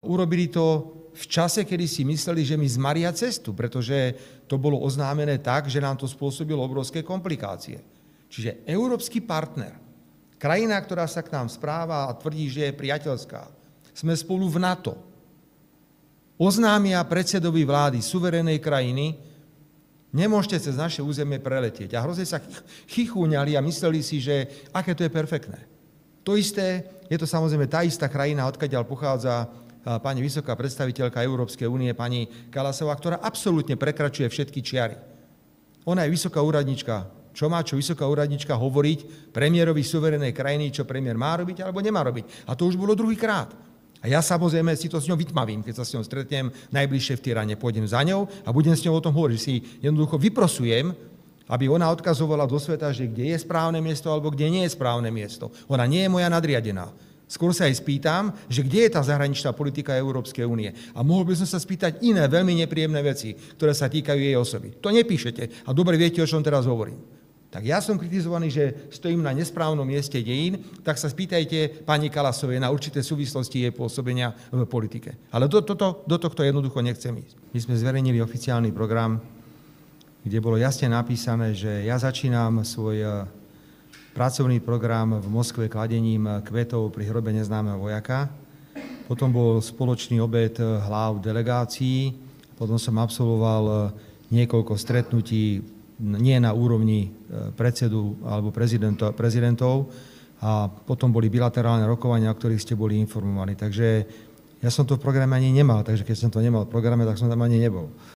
Urobili to v čase, kedy si mysleli, že mi zmaria cestu, pretože to bolo oznámené tak, že nám to spôsobilo obrovské komplikácie. Čiže európsky partner, krajina, ktorá sa k nám správa a tvrdí, že je priateľská, sme spolu v NATO, oznámia predsedovi vlády suverénnej krajiny, nemôžete cez naše územie preletieť. A hrozne sa chichúňali a mysleli si, že aké to je perfektné. To isté, je to samozrejme tá istá krajina, odkiaľ pochádza pani vysoká predstaviteľka Európskej únie, pani Kallasová, ktorá absolútne prekračuje všetky čiary. Ona je vysoká úradnička. Čo má vysoká úradnička hovoriť premiérovi suverénnej krajiny, čo premiér má robiť alebo nemá robiť. A to už bolo druhýkrát. A ja samozrejme si to s ňou vytmavím, keď sa s ňou stretnem najbližšie v Tirane. Pôjdem za ňou a budem s ňou o tom hovoriť. Si jednoducho vyprosujem, aby ona odkazovala do sveta, že kde je správne miesto alebo kde nie je správne miesto. Ona nie je moja nadriadená. Skôr sa aj spýtam, že kde je tá zahraničná politika Európskej únie. A mohol by som sa spýtať iné veľmi nepríjemné veci, ktoré sa týkajú jej osoby. To nepíšete a dobre viete, o čom teraz hovorím. Tak ja som kritizovaný, že stojím na nesprávnom mieste dejín, tak sa spýtajte pani Kallasovej na určité súvislosti jej pôsobenia v politike. Ale do tohto jednoducho nechcem ísť. My sme zverejnili oficiálny program, kde bolo jasne napísané, že ja začínam svoj pracovný program v Moskve kladením kvetov pri hrobe neznámeho vojaka. Potom bol spoločný obed hlav delegácií. Potom som absolvoval niekoľko stretnutí nie na úrovni predsedu alebo prezidentov. A potom boli bilaterálne rokovania, o ktorých ste boli informovaní. Takže ja som to v programe ani nemal. Takže keď som to nemal v programe, tak som tam ani nebol.